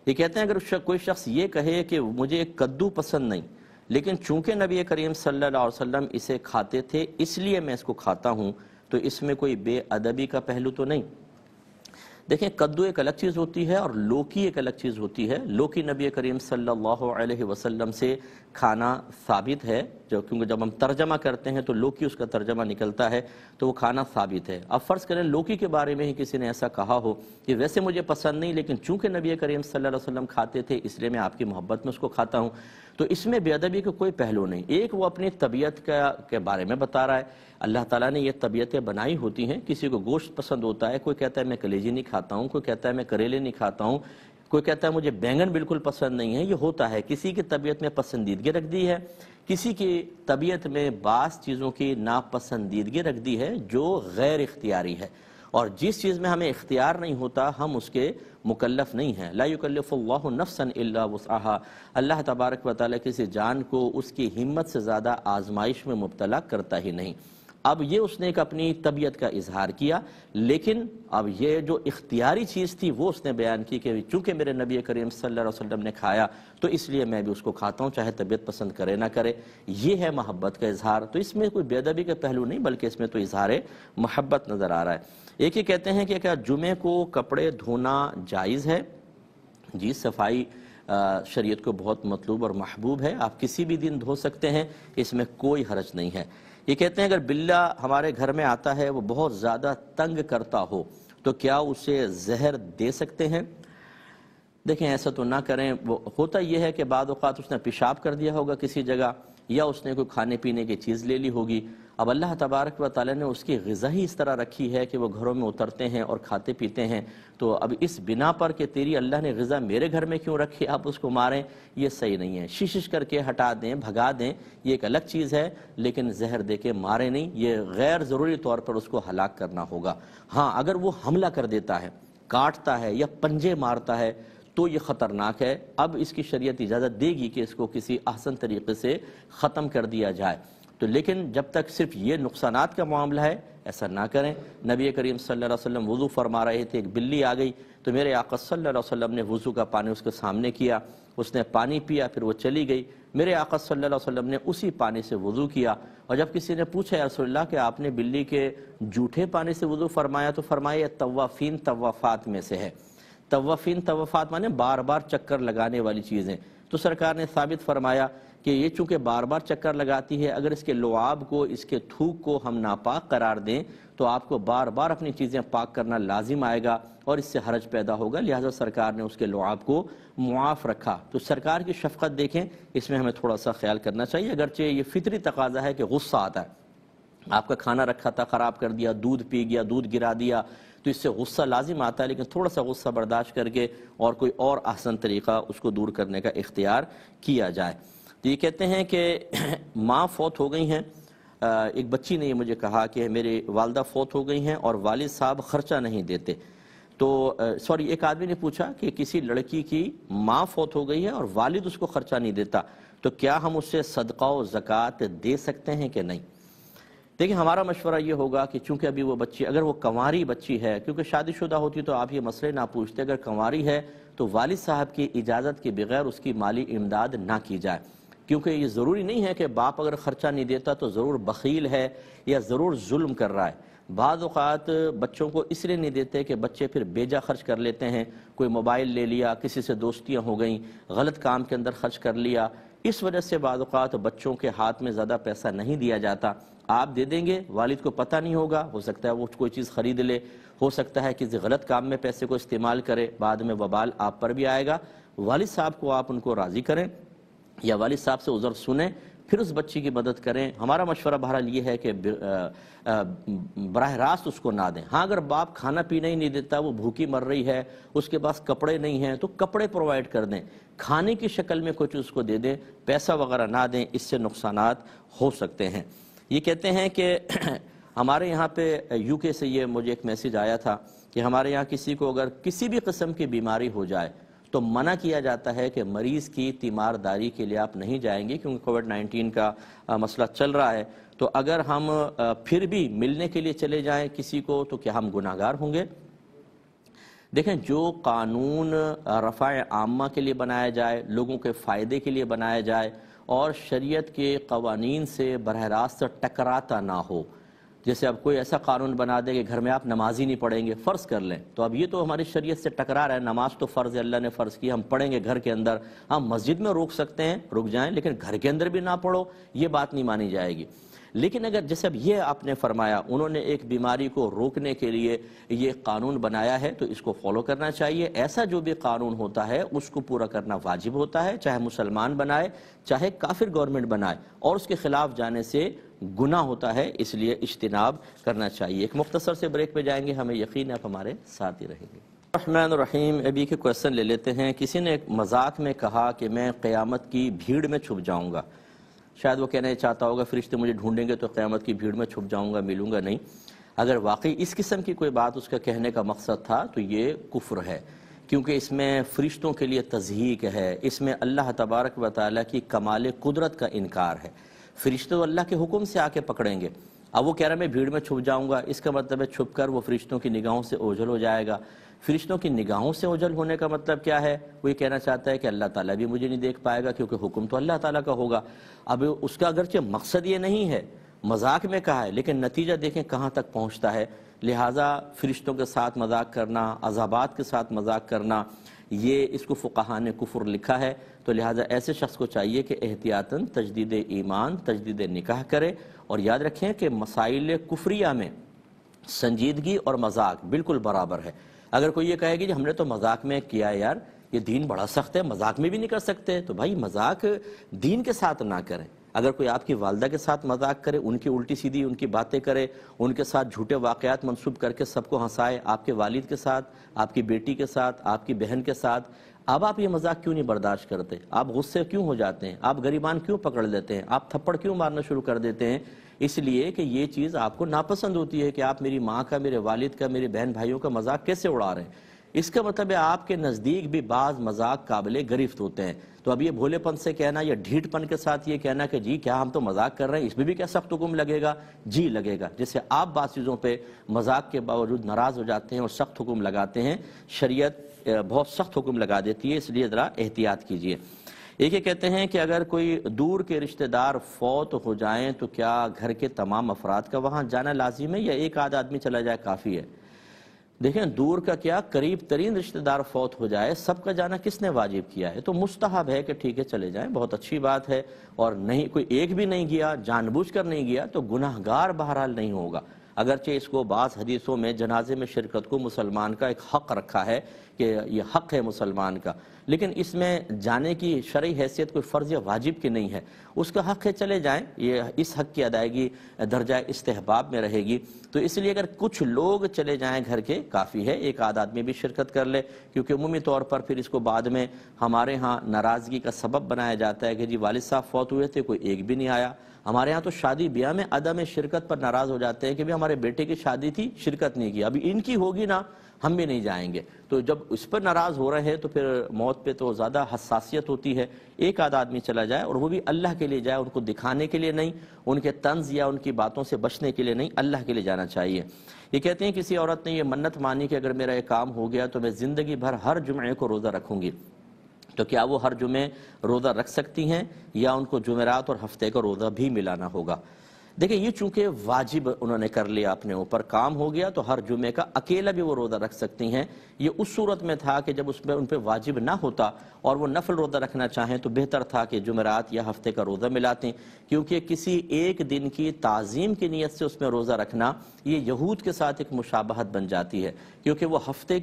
یہ کہتے ہیں اگر کوئی شخص یہ کہے کہ مجھے کدو پسند نہیں, لیکن چونکہ نبی کریم صلی اللہ علیہ وسلم اسے کھاتے تھے اس لیے میں اس کو کھاتا ہوں, تو اس میں کوئی بے ادبی کا پہلو تو نہیں؟ دیکھیں کدو ایک الگ چیز ہوتی ہے اور لوکی ایک الگ چیز ہوتی ہے. لوکی نبی کریم صلی اللہ علیہ وسلم سے کھانا ثابت ہے, کیونکہ جب ہم ترجمہ کرتے ہیں تو لوکی اس کا ترجمہ نکلتا ہے, تو وہ کھانا ثابت ہے. اب فرض کریں لوکی کے بارے میں ہی کسی نے ایسا کہا ہو کہ ویسے مجھے پسند نہیں, لیکن چونکہ نبی کریم صلی اللہ علیہ وسلم کھاتے تھے اس لیے میں آپ کی محبت میں اس کو کھاتا ہوں, تو اس میں بے ادبی کا کوئی پہلو نہیں. ایک وہ اپنی طبیعت کے بارے میں بتا رہا ہے, اللہ تعالیٰ نے یہ طبیعتیں بنائی ہوتی ہیں, کسی کو گوشت پسند ہوتا ہے, کوئی کہتا ہے میں کلیجی نہیں کھاتا ہوں, کوئی کہتا ہے میں کریلے نہیں کھاتا ہوں, کوئی کہتا ہے مجھے بینگن بالکل پسند نہیں ہے. یہ ہوتا ہے, کسی کی طبیعت میں پسندیدگی رکھ دی ہے, کسی کی طبیعت میں بعض چیزوں کی ناپسندیدگی رکھ دی ہے جو غیر اختیاری ہے, اور جس چیز میں ہمیں اختیار نہیں ہوتا ہم اس کے مکلف نہیں ہیں. لا یکلف اللہ نفسا الا وسعها, اللہ تبارک و تعالیٰ کسی جان کو اس کی ہمت سے زیادہ آزمائش میں مبتلا کرتا ہی نہیں. اب یہ اس نے ایک اپنی طبیعت کا اظہار کیا، لیکن اب یہ جو اختیاری چیز تھی وہ اس نے بیان کی کہ چونکہ میرے نبی کریم صلی اللہ علیہ وسلم نے کھایا تو اس لیے میں بھی اس کو کھاتا ہوں، چاہے طبیعت پسند کرے نہ کرے۔ یہ ہے محبت کا اظہار۔ تو اس میں کوئی بے ادبی کا پہلو نہیں، بلکہ اس میں تو اظہار محبت نظر آ رہا ہے۔ ایک یہ کہتے ہیں کہ کیا جمعے کو کپڑے دھونا جائز ہے؟ جی، صفائی شریعت کو بہت مطلوب اور محبوب ہے، آپ کسی بھی دن دھو سکتے ہیں، اس میں کوئی حرج نہیں ہے۔ یہ کہتے ہیں اگر بلّا ہمارے گھر میں آتا ہے، وہ بہت زیادہ تنگ کرتا ہو تو کیا اسے زہر دے سکتے ہیں؟ دیکھیں، ایسا تو نہ کریں۔ وہ ہوتا یہ ہے کہ بعض اوقات اس نے پیشاب کر دیا ہوگا کسی جگہ، یا اس نے کوئی کھانے پینے کی چیز لے لی ہوگی۔ اب اللہ تبارک و تعالی نے اس کی غذا ہی اس طرح رکھی ہے کہ وہ گھروں میں اترتے ہیں اور کھاتے پیتے ہیں، تو اب اس بنا پر کہ تیری اللہ نے غذا میرے گھر میں کیوں رکھی، آپ اس کو ماریں، یہ صحیح نہیں ہے۔ شش کر کے ہٹا دیں، بھگا دیں، یہ ایک الگ چیز ہے، لیکن زہر دے کے مارے نہیں، یہ غیر ضروری طور پر اس کو ہلاک کرنا ہوگا۔ ہاں، اگر وہ حملہ کر دیتا ہے، کاٹتا ہے یا پنجے مارتا ہے تو یہ خطرناک ہے۔ اب اس کی شریعت اجازت دے گی کہ اس کو کسی احسن طریقے سے ختم کر دیا جائے، تو لیکن جب تک صرف یہ نقصانات کا معاملہ ہے ایسا نہ کریں۔ نبی کریم صلی اللہ علیہ وسلم وضو فرما رہے تھے، ایک بلی آ گئی تو میرے آقا صلی اللہ علیہ وسلم نے وضو کا پانی اس کے سامنے کیا، اس نے پانی پیا، پھر وہ چلی گئی۔ میرے آقا صلی اللہ علیہ وسلم نے اسی پانی سے وضو کیا، اور جب کسی نے پوچھا یا رسول اللہ کہ آپ نے بلی کے جھوٹے پانی سے وضو فرمایا، تو فرمایا یہ طوافین طوافات میں سے ہے۔ طوافین طوافات مانے بار بار چکر لگانے والی چیزیں، تو سرکار نے ثابت فرمایا کہ یہ چونکہ بار بار چکر لگاتی ہے، اگر اس کے لعاب کو، اس کے تھوک کو ہم ناپاک قرار دیں تو آپ کو بار بار اپنی چیزیں پاک کرنا لازم آئے گا اور اس سے حرج پیدا ہوگا، لہذا سرکار نے اس کے لعاب کو معاف رکھا۔ تو سرکار کی شفقت دیکھیں، اس میں ہمیں تھوڑا سا خیال کرنا چاہیے، اگرچہ یہ فطری تقاضا ہے کہ غصہ آتا ہے، آپ کا کھانا رکھا تھا خراب کر دیا، دودھ پی گیا، دودھ گرا دیا، تو اس سے غصہ لازم آتا ہے، لیکن تھوڑا سا غصہ برداشت کر کے اور کوئی اور احسن طریقہ اس کو دور کرنے کا اختیار کیا جائے۔ تو یہ کہتے ہیں کہ ماں فوت ہو گئی ہیں، ایک بچی نے یہ مجھے کہا کہ میری والدہ فوت ہو گئی ہیں اور والد صاحب خرچہ نہیں دیتے، تو ایک آدمی نے پوچھا کہ کسی لڑکی کی ماں فوت ہو گئی ہے اور والد اس کو خرچہ نہیں دیتا، تو کیا ہم اسے صدقہ و زکوٰۃ دے سکتے ہیں کہ نہیں؟ دیکھیں، ہمارا مشورہ یہ ہوگا کہ چونکہ ابھی وہ بچی، اگر وہ کنواری بچی ہے، کیونکہ شادی شدہ ہوتی تو آپ یہ مسئلے نہ پوچھتے، اگر کنواری ہے تو والد صاحب کی اجازت کے بغیر اس کی مالی امداد نہ کی جائے، کیونکہ یہ ضروری نہیں ہے کہ باپ اگر خرچہ نہیں دیتا تو ضرور بخیل ہے یا ضرور ظلم کر رہا ہے۔ بعض اوقات بچوں کو اس لیے نہیں دیتے کہ بچے پھر بیجا خرچ کر لیتے ہیں، کوئی موبائل لے لیا، کسی سے دوستیاں ہو گئیں، غلط کام کے اندر خرچ کر لیا، اس وجہ سے بعض اوقات بچوں کے ہاتھ میں زیادہ پیسہ نہیں دیا جاتا۔ آپ دے دیں گے، والد کو پتہ نہیں ہوگا، ہو سکتا ہے وہ کوئی چیز خرید لے، ہو سکتا ہے کسی غلط کام میں پیسے کو استعمال کرے، بعد میں وبال آپ پر بھی آئے گا۔ والد صاحب کو آپ ان کو راضی کریں یا والد صاحب سے عذر سنیں، پھر اس بچی کی مدد کریں۔ ہمارا مشورہ بہرحال یہ ہے کہ براہ راست اس کو نہ دیں۔ ہاں، اگر باپ کھانا پینا ہی نہیں دیتا، وہ بھوکی مر رہی ہے، اس کے پاس کپڑے نہیں ہیں، تو کپڑے پرووائڈ کر دیں، کھانے کی شکل میں کچھ اس کو دے دیں، پیسہ وغیرہ نہ دیں، اس سے نقصانات ہو سکتے ہیں۔ یہ کہتے ہیں کہ ہمارے یہاں پہ یو کے سے یہ مجھے ایک میسیج آیا تھا کہ ہمارے یہاں کسی کو اگر کسی بھی قسم کی بیماری ہو جائے تو منع کیا جاتا ہے کہ مریض کی تیمارداری کے لیے آپ نہیں جائیں گے، کیونکہ کووڈ-19 کا مسئلہ چل رہا ہے، تو اگر ہم پھر بھی ملنے کے لیے چلے جائیں کسی کو تو کیا ہم گناہ گار ہوں گے؟ دیکھیں، جو قانون رفع عامہ کے لیے بنایا جائے، لوگوں کے فائدے کے لیے بنایا جائے اور شریعت کے قوانین سے براہ راست ٹکراتا نہ ہو، جیسے اب کوئی ایسا قانون بنا دے کہ گھر میں آپ نماز ہی نہیں پڑھیں گے، فرض کر لیں، تو اب یہ تو ہماری شریعت سے ٹکرا رہا ہے۔ نماز تو فرض ہے، اللہ نے فرض کی، ہم پڑھیں گے گھر کے اندر، ہم مسجد میں روک سکتے ہیں، رک جائیں، لیکن گھر کے اندر بھی نہ پڑھو، یہ بات نہیں مانی جائے گی۔ لیکن اگر جیسے اب یہ آپ نے فرمایا، انہوں نے ایک بیماری کو روکنے کے لیے یہ قانون بنایا ہے تو اس کو فالو کرنا چاہیے۔ ایسا جو بھی قانون ہوتا ہے اس کو پورا کرنا واجب ہوتا ہے، چاہے مسلمان بنائے چاہے کافر گورنمنٹ بنائے، اور اس کے خلاف جانے سے گناہ ہوتا ہے، اس لیے اجتناب کرنا چاہیے۔ ایک مختصر سے بریک پہ جائیں گے، ہمیں یقین ہے آپ ہمارے ساتھ ہی رہیں گے۔ الرحمن الرحیم، ابھی کے کویسچن لے لیتے ہیں۔ کسی نے ایک مذاق میں کہا کہ میں قیامت کی بھیڑ میں چھپ جاؤں گا، شاید وہ کہنا چاہتا ہوگا فرشتے مجھے ڈھونڈیں گے تو قیامت کی بھیڑ میں چھپ جاؤں گا، ملوں گا نہیں۔ اگر واقعی اس قسم کی کوئی بات اس کا کہنے کا مقصد تھا تو یہ کفر ہے، کیونکہ اس میں فرشتوں کے لیے تضحیق ہے، اس میں اللہ تبارک و تعالیٰ کی کمال قدرت کا انکار ہے۔ فرشتے تو اللہ کے حکم سے آ کے پکڑیں گے، اب وہ کہہ رہا ہے میں بھیڑ میں چھپ جاؤں گا، اس کا مطلب ہے چھپ کر وہ فرشتوں کی نگاہوں سے اوجھل ہو جائے گا۔ فرشتوں کی نگاہوں سے اوجھل ہونے کا مطلب کیا ہے؟ وہ یہ کہنا چاہتا ہے کہ اللہ تعالیٰ بھی مجھے نہیں دیکھ پائے گا، کیونکہ حکم تو اللہ تعالیٰ کا ہوگا۔ اب اس کا اگرچہ مقصد یہ نہیں ہے، مذاق میں کہا ہے، لیکن نتیجہ دیکھیں کہاں تک پہنچتا ہے۔ لہٰذا فرشتوں کے ساتھ مذاق کرنا، عذابات کے ساتھ مذاق کرنا، یہ اس کو فقہاء نے کفر لکھا ہے۔ تو لہٰذا ایسے شخص کو چاہیے کہ احتیاطاً تجدید ایمان، تجدید نکاح کرے، اور یاد رکھیں کہ مسائل کفریہ میں سنجیدگی اور مذاق بالکل برابر ہے۔ اگر کوئی یہ کہے گی کہ ہم نے تو مذاق میں کیا ہے، یار یہ دین بڑا سخت ہے، مذاق میں بھی نہیں کر سکتے، تو بھائی مذاق دین کے ساتھ نہ کریں۔ اگر کوئی آپ کی والدہ کے ساتھ مذاق کرے، ان کی الٹی سیدھی ان کی باتیں کرے، ان کے ساتھ جھوٹے واقعات منسوب کر کے سب کو ہنسائے، آپ کے والد کے ساتھ، آپ کی بیٹی کے ساتھ، آپ کی بہن کے ساتھ، اب آپ یہ مذاق کیوں نہیں برداشت کرتے؟ آپ غصے کیوں ہو جاتے ہیں؟ آپ گریبان کیوں پکڑ لیتے ہیں؟ آپ تھپڑ کیوں مارنا شروع کر دیتے ہیں؟ اس لیے کہ یہ چیز آپ کو ناپسند ہوتی ہے کہ آپ میری ماں کا، میرے والد کا، میرے بہن بھائیوں کا مذاق کیسے اڑا رہے ہیں۔ اس کا مطلب ہے آپ کے نزدیک بھی بعض مذاق قابل گرفت ہوتے ہیں۔ تو اب یہ بھولے پن سے کہنا یا ڈھیٹ پن کے ساتھ یہ کہنا کہ جی کیا ہم تو مذاق کر رہے ہیں، اس میں بھی کیا سخت حکم لگے گا؟ جی لگے گا۔ جیسے آپ بعض چیزوں پہ مذاق کے باوجود ناراض ہو جاتے ہیں اور سخت حکم لگاتے ہیں، شریعت بہت سخت حکم لگا دیتی ہے، اس لیے ذرا احتیاط کیجیے۔ ایک یہ کہتے ہیں کہ اگر کوئی دور کے رشتہ دار فوت ہو جائیں تو کیا گھر کے تمام افراد کا وہاں جانا لازم ہے یا ایک آدھ آدمی چلا جائے کافی ہے؟ دیکھیں دور کا کیا، قریب ترین رشتہ دار فوت ہو جائے، سب کا جانا کس نے واجب کیا ہے؟ تو مستحب ہے کہ ٹھیک ہے چلے جائیں، بہت اچھی بات ہے۔ اور نہیں کوئی ایک بھی نہیں گیا، جان بوجھ کر نہیں گیا، تو گناہگار بہرحال نہیں ہوگا۔ اگرچہ اس کو بعض حدیثوں میں جنازے میں شرکت کو مسلمان کا ایک حق رکھا ہے کہ یہ حق ہے مسلمان کا، لیکن اس میں جانے کی شرعی حیثیت کوئی فرض یا واجب کی نہیں ہے، اس کا حق ہے چلے جائیں، یہ اس حق کی ادائیگی درجہ استحباب میں رہے گی۔ تو اس لیے اگر کچھ لوگ چلے جائیں گھر کے کافی ہے، ایک آدھ آدمی بھی شرکت کر لے، کیونکہ عمومی طور پر پھر اس کو بعد میں ہمارے ہاں ناراضگی کا سبب بنایا جاتا ہے کہ جی والد صاحب فوت ہوئے تھے، کوئی ایک بھی نہیں آیا۔ ہمارے ہاں تو شادی بیاہ میں عدم شرکت پر ناراض ہو جاتے ہیں کہ بھی ہمارے بیٹے کی شادی تھی، شرکت نہیں کی، ابھی ان کی ہوگی نا، ہم بھی نہیں جائیں گے۔ تو جب اس پر ناراض ہو رہے ہیں تو پھر موت پہ تو زیادہ حساسیت ہوتی ہے۔ ایک آدھ آدمی چلا جائے، اور وہ بھی اللہ کے لیے جائے، ان کو دکھانے کے لیے نہیں، ان کے طنز یا ان کی باتوں سے بچنے کے لیے نہیں، اللہ کے لیے جانا چاہیے۔ یہ کہتے ہیں کسی عورت نے یہ منت مانی کہ اگر میرا یہ کام ہو گیا تو میں زندگی بھر ہر جمعے کو روزہ رکھوں گی، تو کیا وہ ہر جمعے روزہ رکھ سکتی ہیں یا ان کو جمعرات اور ہفتے کا روزہ بھی ملانا ہوگا؟ دیکھیں یہ چونکہ واجب انہوں نے کر لیا، اپنے اوپر کام ہو گیا، تو ہر جمعے کا اکیلا بھی وہ روزہ رکھ سکتی ہیں۔ یہ اس صورت میں تھا کہ جب اس میں ان پہ واجب نہ ہوتا اور وہ نفل روزہ رکھنا چاہیں تو بہتر تھا کہ جمعرات یا ہفتے کا روزہ ملاتی، کیونکہ کسی ایک دن کی تعظیم کی نیت سے اس میں روزہ رکھنا یہ یہود کے ساتھ ایک مشابہت بن جاتی ہے، کیونکہ وہ ہفتے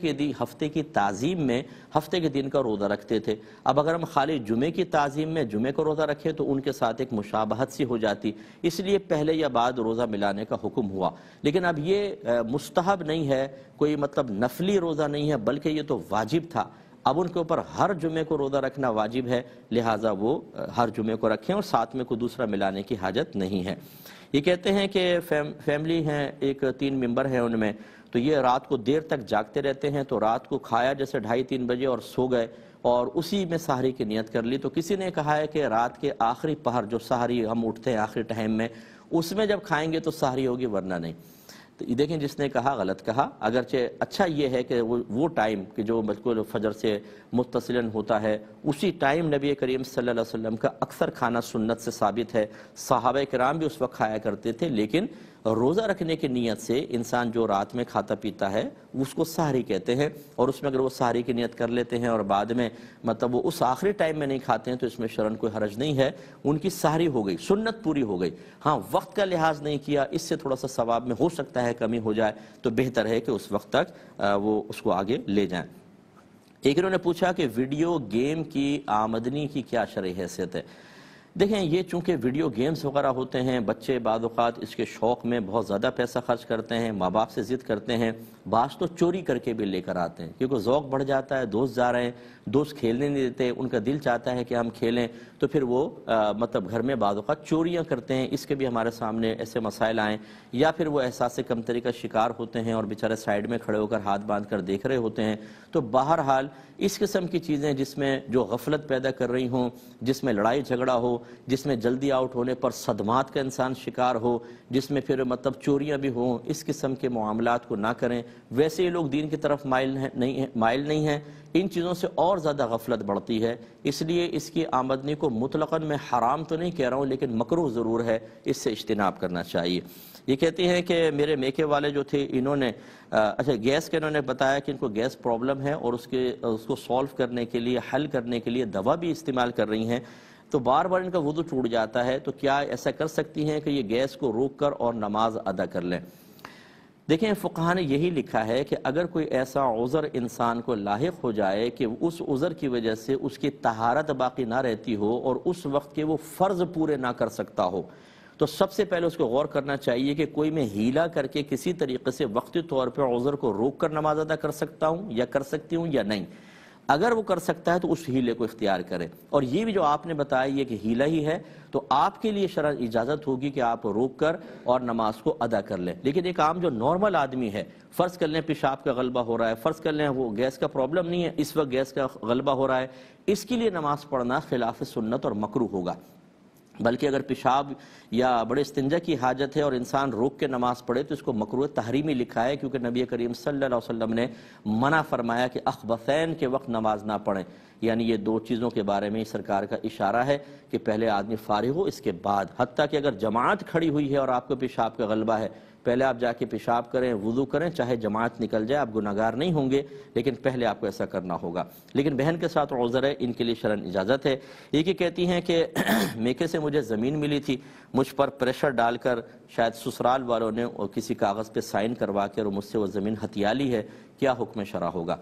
کی تعظیم میں ہفتے کے دن کا روزہ رکھتے تھے۔ اب اگر ہم خالی جمعے کی تعظیم میں جمعے کا روزہ رکھیں تو ان کے ساتھ ایک مشابہت سی ہو جاتی، اس لیے پہلے یا بعد روزہ ملانے کا حکم ہوا۔ لیکن اب یہ مستحب نہیں ہے، کوئی مطلب نفلی روزہ نہیں ہے، بلکہ یہ تو واجب تھا۔ اب ان کے اوپر ہر جمعے کو روزہ رکھنا واجب ہے، لہٰذا وہ ہر جمعے کو رکھیں اور ساتھ میں کوئی دوسرا ملانے کی حاجت نہیں ہے۔ یہ کہتے ہیں کہ فیملی ہیں، ایک 3 ممبر ہیں ان میں، تو یہ رات کو دیر تک جاگتے رہتے ہیں، تو رات کو کھایا جیسے 2:30-3 بجے اور سو گئے اور اسی میں سحری کی نیت کر لی۔ تو کسی نے کہا ہے کہ رات کے آخری پہر جو سحری ہم اٹھتے ہیں آخری ٹائم میں، اس میں جب کھائیں گے تو سحری ہوگی ورنہ نہیں۔ تو یہ دیکھیں جس نے کہا غلط کہا، اگرچہ اچھا یہ ہے کہ وہ ٹائم کہ جو بالکل فجر سے متصلاً ہوتا ہے، اسی ٹائم نبی کریم صلی اللہ علیہ وسلم کا اکثر کھانا سنت سے ثابت ہے، صحابہ کرام بھی اس وقت کھایا کرتے تھے، لیکن روزہ رکھنے کی نیت سے انسان جو رات میں کھاتا پیتا ہے اس کو سحری کہتے ہیں، اور اس میں اگر وہ سحری کی نیت کر لیتے ہیں اور بعد میں مطلب وہ اس آخری ٹائم میں نہیں کھاتے ہیں تو اس میں شرعاً کوئی حرج نہیں ہے، ان کی سحری ہو گئی، سنت پوری ہو گئی۔ ہاں وقت کا لحاظ نہیں کیا، اس سے تھوڑا سا ثواب میں ہو سکتا ہے کمی ہو جائے، تو بہتر ہے کہ اس وقت تک وہ اس کو آگے لے جائیں۔ ایک انہوں نے پوچھا کہ ویڈیو گیم کی آمدنی کی کیا شرعی حیثیت ہے؟ دیکھیں یہ چونکہ ویڈیو گیمز وغیرہ ہوتے ہیں، بچے بعض اوقات اس کے شوق میں بہت زیادہ پیسہ خرچ کرتے ہیں، ماں باپ سے ضد کرتے ہیں، بعض تو چوری کر کے بھی لے کر آتے ہیں، کیونکہ ذوق بڑھ جاتا ہے، دوست جا رہے ہیں، دوست کھیلنے نہیں دیتے، ان کا دل چاہتا ہے کہ ہم کھیلیں، تو پھر وہ مطلب گھر میں بعض اوقات چوریاں کرتے ہیں، اس کے بھی ہمارے سامنے ایسے مسائل آئیں، یا پھر وہ احساس کمتری کا شکار ہوتے ہیں اور بیچارے سائیڈ میں کھڑے ہو کر ہاتھ باندھ کر دیکھ رہے ہوتے ہیں۔ تو بہرحال اس قسم کی چیزیں جس میں جو غفلت پیدا کر رہی ہوں، جس میں لڑائی جھگڑا ہو، جس میں جلدی آؤٹ ہونے پر صدمات کا انسان شکار ہو، جس میں پھر مطلب چوریاں بھی ہوں، اس قسم کے معاملات کو نہ کریں۔ ویسے یہ لوگ دین کی طرف مائل نہیں ہیں، ان چیزوں سے اور زیادہ غفلت بڑھتی ہے، اس لیے اس کی آمدنی کو مطلقاً میں حرام تو نہیں کہہ رہا ہوں، لیکن مکروہ ضرور ہے، اس سے اجتناب کرنا چاہیے۔ یہ کہتی ہیں کہ میرے میکے والے جو تھے انہوں نے گیس کے انہوں نے بتایا کہ ان کو گیس پرابلم ہے اور اس کو سولو کرنے کے لیے، حل کرنے کے لیے دوا بھی استعمال کر رہی ہیں، تو بار بار ان کا وضو ٹوٹ جاتا ہے، تو کیا ایسا کر سکتی ہیں کہ یہ گیس کو روک کر اور نماز ادا کر لیں؟ دیکھیں فقہاء نے یہی لکھا ہے کہ اگر کوئی ایسا عذر انسان کو لاحق ہو جائے کہ اس عذر کی وجہ سے اس کی طہارت باقی نہ رہتی ہو اور اس وقت کے وہ فرض پورے نہ کر سکتا ہو، تو سب سے پہلے اس کو غور کرنا چاہیے کہ کوئی میں ہیلا کر کے کسی طریقے سے وقتی طور پہ عذر کو روک کر نماز ادا کر سکتا ہوں یا کر سکتی ہوں یا نہیں۔ اگر وہ کر سکتا ہے تو اس ہیلے کو اختیار کرے، اور یہ بھی جو آپ نے بتایا یہ کہ ہیلا ہی ہے، تو آپ کے لیے شرعاً اجازت ہوگی کہ آپ روک کر اور نماز کو ادا کر لیں۔ لیکن ایک عام جو نارمل آدمی ہے، فرض کر لیں پیشاب کا غلبہ ہو رہا ہے، فرض کر لیں وہ گیس کا پرابلم نہیں ہے، اس وقت گیس کا غلبہ ہو رہا ہے، اس کے لیے نماز پڑھنا خلاف سنت اور مکروہ ہوگا۔ بلکہ اگر پیشاب یا بڑے استنجا کی حاجت ہے اور انسان روک کے نماز پڑھے تو اس کو مکروہ تحریمی لکھا ہے، کیونکہ نبی کریم صلی اللہ علیہ وسلم نے منع فرمایا کہ اخبثین کے وقت نماز نہ پڑھیں، یعنی یہ دو چیزوں کے بارے میں سرکار کا اشارہ ہے کہ پہلے آدمی فارغ ہو، اس کے بعد، حتیٰ کہ اگر جماعت کھڑی ہوئی ہے اور آپ کو پیشاب کا غلبہ ہے، پہلے آپ جا کے پیشاب کریں، وضو کریں، چاہے جماعت نکل جائے، آپ گناہگار نہیں ہوں گے، لیکن پہلے آپ کو ایسا کرنا ہوگا۔ لیکن بہن کے ساتھ عذر ہے، ان کے لیے شرعاً اجازت ہے۔ یہ کہتی ہیں کہ میکے سے مجھے زمین ملی تھی، مجھ پر پریشر ڈال کر شاید سسرال والوں نے کسی کاغذ پہ سائن کروا کے اور مجھ سے وہ زمین ہتھیا لی ہے، کیا حکم شرع ہوگا؟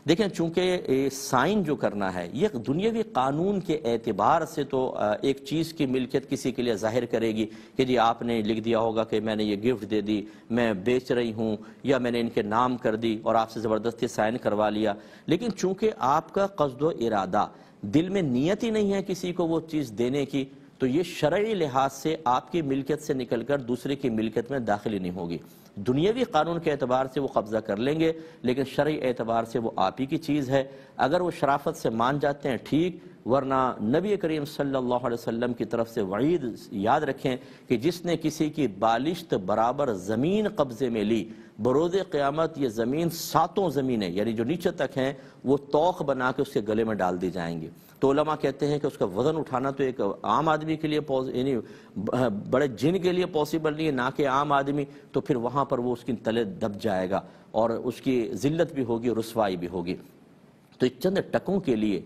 دیکھیں چونکہ سائن جو کرنا ہے یہ دنیاوی قانون کے اعتبار سے تو ایک چیز کی ملکیت کسی کے لیے ظاہر کرے گی کہ جی آپ نے لکھ دیا ہوگا کہ میں نے یہ گفٹ دے دی، میں بیچ رہی ہوں، یا میں نے ان کے نام کر دی اور آپ سے زبردستی سائن کروا لیا۔ لیکن چونکہ آپ کا قصد و ارادہ، دل میں نیت ہی نہیں ہے کسی کو وہ چیز دینے کی، تو یہ شرعی لحاظ سے آپ کی ملکیت سے نکل کر دوسرے کی ملکیت میں داخلی نہیں ہوگی۔ دنیاوی قانون کے اعتبار سے وہ قبضہ کر لیں گے، لیکن شرعی اعتبار سے وہ آپ ہی کی چیز ہے۔ اگر وہ شرافت سے مان جاتے ہیں ٹھیک، ورنہ نبی کریم صلی اللہ علیہ وسلم کی طرف سے وعید یاد رکھیں کہ جس نے کسی کی بالشت برابر زمین قبضے میں لی، بروز قیامت یہ زمین 7 زمینیں یعنی جو نیچے تک ہیں وہ توق بنا کے اس کے گلے میں ڈال دی جائیں گی۔ تو علماء کہتے ہیں کہ اس کا وزن اٹھانا تو ایک عام آدمی کے لیے یعنی بڑے جن کے لیے پاسبل نہیں ہے، نہ کہ عام آدمی، تو پھر وہاں پر وہ اس کی تلے دب جائے گا اور اس کی ذلت بھی ہوگی، رسوائی بھی ہوگی۔ تو چند ٹکوں کے لیے،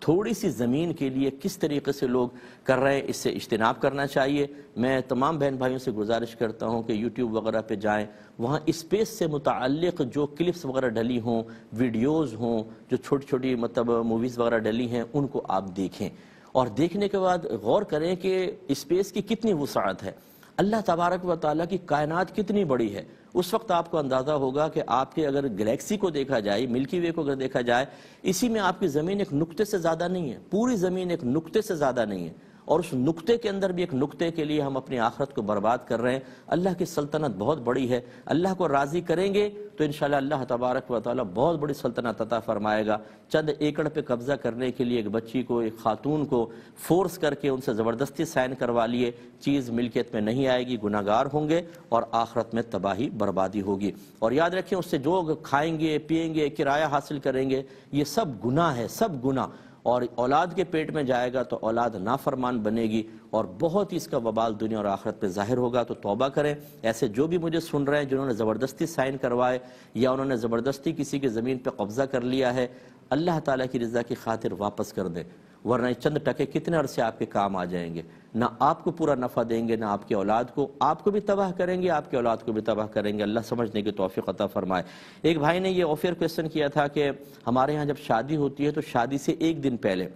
تھوڑی سی زمین کے لیے کس طریقے سے لوگ کر رہے ہیں، اس سے اجتناب کرنا چاہیے۔ میں تمام بہن بھائیوں سے گزارش کرتا ہوں کہ یوٹیوب وغیرہ پہ جائیں، وہاں اسپیس سے متعلق جو کلپس وغیرہ ڈلی ہوں، ویڈیوز ہوں، جو چھوٹی چھوٹی مطلب موویز وغیرہ ڈلی ہیں، ان کو آپ دیکھیں اور دیکھنے کے بعد غور کریں کہ اسپیس کی کتنی وسعت ہے، اللہ تبارک و تعالیٰ کی کائنات کتنی بڑی ہے۔ اس وقت آپ کو اندازہ ہوگا کہ آپ کے اگر گلیکسی کو دیکھا جائے، ملکی وے کو اگر دیکھا جائے، اسی میں آپ کی زمین ایک نقطے سے زیادہ نہیں ہے، پوری زمین ایک نقطے سے زیادہ نہیں ہے، اور اس نقطے کے اندر بھی ایک نقطے کے لیے ہم اپنی آخرت کو برباد کر رہے ہیں۔ اللہ کی سلطنت بہت بڑی ہے، اللہ کو راضی کریں گے تو انشاءاللہ اللہ تبارک و تعالیٰ بہت بڑی سلطنت عطا فرمائے گا۔ چند ایکڑ پہ قبضہ کرنے کے لیے ایک بچی کو، ایک خاتون کو فورس کر کے ان سے زبردستی سائن کروا لیے، چیز ملکیت میں نہیں آئے گی، گناہگار ہوں گے اور آخرت میں تباہی بربادی ہوگی۔ اور یاد رکھیں اس سے جو کھائیں گے، پیئیں گے، کرایہ حاصل کریں گے، یہ سب گناہ ہے، سب گناہ، اور اولاد کے پیٹ میں جائے گا تو اولاد نافرمان بنے گی اور بہت ہی اس کا وبال دنیا اور آخرت پہ ظاہر ہوگا۔ تو توبہ کریں۔ ایسے جو بھی مجھے سن رہے ہیں جنہوں نے زبردستی سائن کروائے یا انہوں نے زبردستی کسی کی زمین پہ قبضہ کر لیا ہے، اللہ تعالیٰ کی رضا کی خاطر واپس کر دیں، ورنہ چند ٹکے کتنے عرصے آپ کے کام آ جائیں گے، نہ آپ کو پورا نفع دیں گے، نہ آپ کی اولاد کو، آپ کو بھی تباہ کریں گے، آپ کی اولاد کو بھی تباہ کریں گے۔ اللہ سمجھنے کی توفیق عطا فرمائے۔ ایک بھائی نے یہ آفر کویسچن کیا تھا کہ ہمارے ہاں جب شادی ہوتی ہے تو شادی سے ایک دن پہلے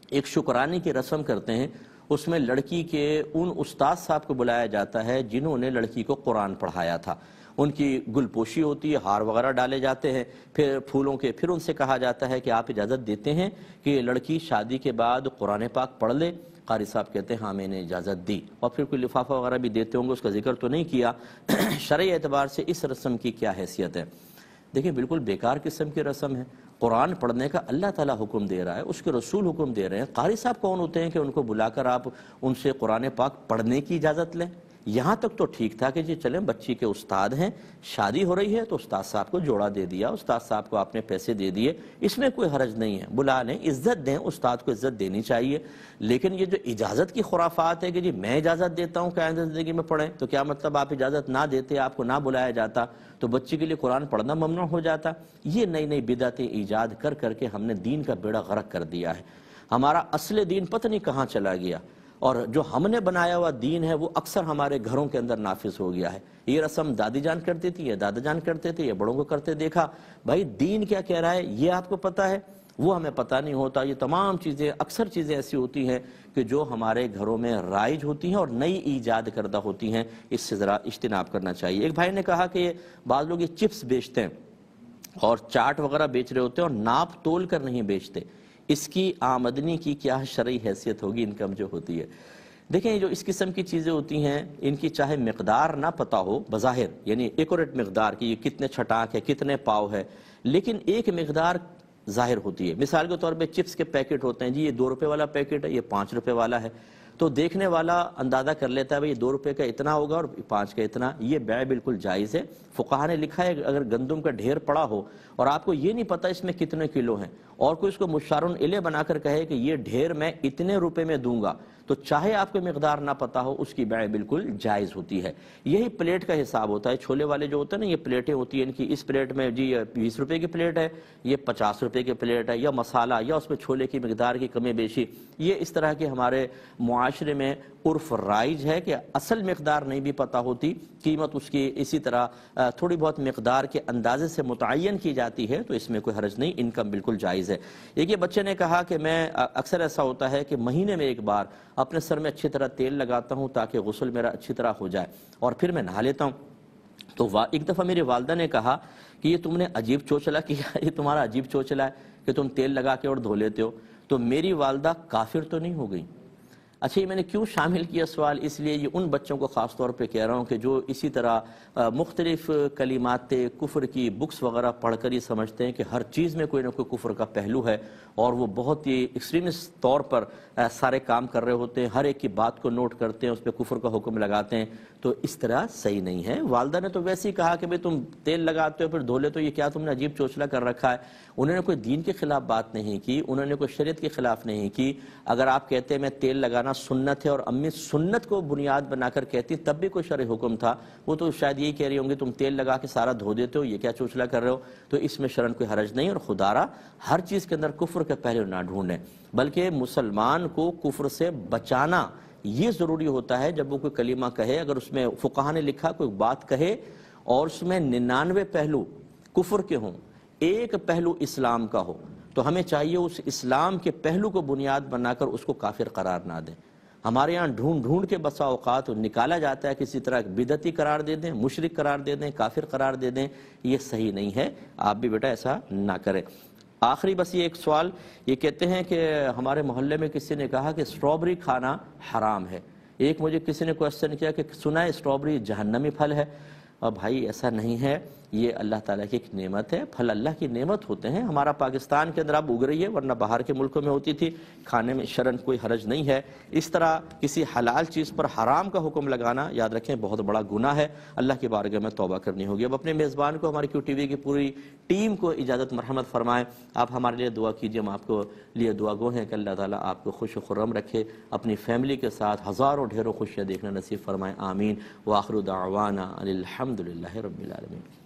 ایک شکرانے کی رسم کرتے ہیں، اس میں لڑکی کے ان استاد صاحب کو بلایا جاتا ہے جنہوں نے لڑکی کو قرآن پڑھایا تھا، ان کی گل پوشی ہوتی ہے، ہار وغیرہ ڈالے جاتے ہیں پھر پھولوں کے، پھر ان سے کہا جاتا ہے کہ آپ اجازت دیتے ہیں کہ یہ لڑکی شادی کے بعد قرآن پاک پڑھ لے؟ قاری صاحب کہتے ہیں ہاں میں نے اجازت دی، اور پھر کوئی لفافہ وغیرہ بھی دیتے ہوں گے، اس کا ذکر تو نہیں کیا۔ شرعی اعتبار سے اس رسم کی کیا حیثیت ہے؟ دیکھیں بالکل بیکار قسم کی رسم ہے۔ قرآن پڑھنے کا اللہ تعالیٰ حکم دے رہا ہے، اس کے رسول حکم دے رہے ہیں، قاری صاحب کون ہوتے ہیں کہ ان کو بلا کر آپ ان سے قرآن پاک پڑھنے کی اجازت لیں؟ یہاں تک تو ٹھیک تھا کہ جی چلیں بچی کے استاد ہیں، شادی ہو رہی ہے تو استاد صاحب کو جوڑا دے دیا، استاد صاحب کو آپ نے پیسے دے دیے، اس میں کوئی حرج نہیں ہے، بلا لیں، عزت دیں، استاد کو عزت دینی چاہیے۔ لیکن یہ جو اجازت کی خرافات ہے کہ جی میں اجازت دیتا ہوں کہ آئندہ زندگی میں پڑھیں، تو کیا مطلب آپ اجازت نہ دیتے، آپ کو نہ بلایا جاتا تو بچی کے لیے قرآن پڑھنا ممنوع ہو جاتا؟ یہ نئی نئی بدعتیں ایجاد کر کر کے ہم نے دین کا بیڑا غرق کر دیا ہے۔ ہمارا اصل دین پتہ نہیں کہاں چلا گیا، اور جو ہم نے بنایا ہوا دین ہے وہ اکثر ہمارے گھروں کے اندر نافذ ہو گیا ہے۔ یہ رسم دادی جان کرتی تھی، یہ دادا جان کرتے تھے، یہ بڑوں کو کرتے دیکھا۔ بھائی دین کیا کہہ رہا ہے یہ آپ کو پتہ ہے، وہ ہمیں پتہ نہیں ہوتا۔ یہ تمام چیزیں، اکثر چیزیں ایسی ہوتی ہیں کہ جو ہمارے گھروں میں رائج ہوتی ہیں اور نئی ایجاد کردہ ہوتی ہیں، اس سے ذرا اجتناب کرنا چاہیے۔ ایک بھائی نے کہا کہ بعض لوگ یہ چپس بیچتے ہیں اور چاٹ وغیرہ بیچ رہے ہوتے ہیں اور ناپ تول کر نہیں بیچتے، اس کی آمدنی کی کیا شرعی حیثیت ہوگی، انکم جو ہوتی ہے؟ دیکھیں جو اس قسم کی چیزیں ہوتی ہیں ان کی چاہے مقدار نہ پتہ ہو بظاہر، یعنی ایکوریٹ مقدار کی یہ کتنے چھٹاک ہے، کتنے پاؤ ہے، لیکن ایک مقدار ظاہر ہوتی ہے۔ مثال کے طور پہ چپس کے پیکٹ ہوتے ہیں، جی یہ 2 روپے والا پیکٹ ہے، یہ 5 روپے والا ہے، تو دیکھنے والا اندازہ کر لیتا ہے بھئی 2 روپے کا اتنا ہوگا اور 5 کا اتنا، یہ بیع بالکل جائز ہے۔ فقہا نے لکھا ہے اگر گندم کا ڈھیر پڑا ہو اور آپ کو یہ نہیں پتا اس میں کتنے کلو ہیں، اور کوئی اس کو مشارن الیہ بنا کر کہے کہ یہ ڈھیر میں اتنے روپے میں دوں گا، تو چاہے آپ کو مقدار نہ پتا ہو اس کی بیع بالکل جائز ہوتی ہے۔ یہی پلیٹ کا حساب ہوتا ہے، چھولے والے جو ہوتے ہیں نا، یہ پلیٹیں ہوتی ہیں ان کی، اس پلیٹ میں جی 20 روپے کی پلیٹ ہے، یہ 50 روپے کی پلیٹ ہے، یا مسالہ یا اس میں چھولے کی مقدار کی کمی بیشی، یہ اس طرح کے ہمارے معاشرے میں عرف رائج ہے کہ اصل مقدار نہیں بھی پتہ ہوتی، قیمت اس کی اسی طرح تھوڑی بہت مقدار کے اندازے سے متعین کی جاتی ہے، تو اس میں کوئی حرج نہیں، انکم بالکل جائز ہے۔ ایک یہ بچے نے کہا کہ میں اکثر ایسا ہوتا ہے کہ مہینے میں ایک بار اپنے سر میں اچھی طرح تیل لگاتا ہوں تاکہ غسل میرا اچھی طرح ہو جائے، اور پھر میں نہا لیتا ہوں۔ تو ایک دفعہ میری والدہ نے کہا کہ یہ تم نے عجیب چوچلا کیا، یہ تمہارا عجیب چوچلا ہے کہ تم تیل لگا کے اور دھو لیتے ہو۔ تو میری والدہ کافر تو نہیں ہو گئی؟ اچھا یہ میں نے کیوں شامل کیا سوال، اس لیے یہ ان بچوں کو خاص طور پہ کہہ رہا ہوں کہ جو اسی طرح مختلف کلمات کفر کی بکس وغیرہ پڑھ کر یہ سمجھتے ہیں کہ ہر چیز میں کوئی نہ کوئی کفر کا پہلو ہے، اور وہ بہت ہی ایکسٹریمسٹ طور پر سارے کام کر رہے ہوتے ہیں، ہر ایک کی بات کو نوٹ کرتے ہیں، اس پہ کفر کا حکم لگاتے ہیں، تو اس طرح صحیح نہیں ہے۔ والدہ نے تو ویسے ہی کہا کہ بھئی تم تیل لگاتے ہو پھر دھو لیتے ہو، یہ کیا تم نے عجیب چوچلا کر رکھا ہے۔ انہوں نے کوئی دین کے خلاف بات نہیں کی، انہوں نے کوئی شریعت کے خلاف نہیں کی۔ اگر آپ کہتے ہیں میں تیل لگانا سنت ہے اور امی سنت کو بنیاد بنا کر کہتی تب بھی کوئی شرعی حکم تھا، وہ تو شاید یہی کہہ رہی ہوں گی تم تیل لگا کے سارا دھو دیتے ہو، یہ کیا چوچلا کر رہے ہو، تو اس میں شرعاً کوئی حرج نہیں۔ اور خدارا ہر چیز کے اندر کفر کے پہلو نہ ڈھونڈیں، بلکہ مسلمان کو کفر سے بچانا یہ ضروری ہوتا ہے۔ جب وہ کوئی کلمہ کہے، اگر اس میں فقہا نے لکھا کوئی بات کہے اور اس میں 99 پہلو کفر کے ہوں، ایک پہلو اسلام کا ہو، تو ہمیں چاہیے اس اسلام کے پہلو کو بنیاد بنا کر اس کو کافر قرار نہ دیں۔ ہمارے یہاں ڈھونڈ ڈھونڈ کے بسا اوقات نکالا جاتا ہے، کسی طرح بدعتی قرار دے دیں، مشرک قرار دے دیں، کافر قرار دے دیں، یہ صحیح نہیں ہے، آپ بھی بیٹا ایسا نہ کریں۔ آخری بس یہ ایک سوال، یہ کہتے ہیں کہ ہمارے محلے میں کسی نے کہا کہ اسٹرابری کھانا حرام ہے۔ ایک مجھے کسی نے کوشچن کیا کہ سنا ہے اسٹرابری جہنمی پھل ہے، اور بھائی ایسا نہیں ہے، یہ اللہ تعالیٰ کی ایک نعمت ہے، پھل اللہ کی نعمت ہوتے ہیں۔ ہمارا پاکستان کے اندر اب اگ رہی ہے، ورنہ باہر کے ملکوں میں ہوتی تھی، کھانے میں شرعاً کوئی حرج نہیں ہے۔ اس طرح کسی حلال چیز پر حرام کا حکم لگانا یاد رکھیں بہت بڑا گناہ ہے، اللہ کی بارگاہ میں توبہ کرنی ہوگی۔ اب اپنے میزبان کو، ہماری QTV کی پوری ٹیم کو اجازت مرحمت فرمائیں، آپ ہمارے لیے دعا کیجئے، ہم آپ کو لیے دعا گو ہیں کہ اللہ تعالیٰ آپ کو خوش و خرم رکھے، اپنی فیملی کے ساتھ ہزاروں ڈھیروں خوشیاں دیکھنا نصیب فرمائیں، آمین۔ وآخر دعوانا الحمدللہ رب العالمین۔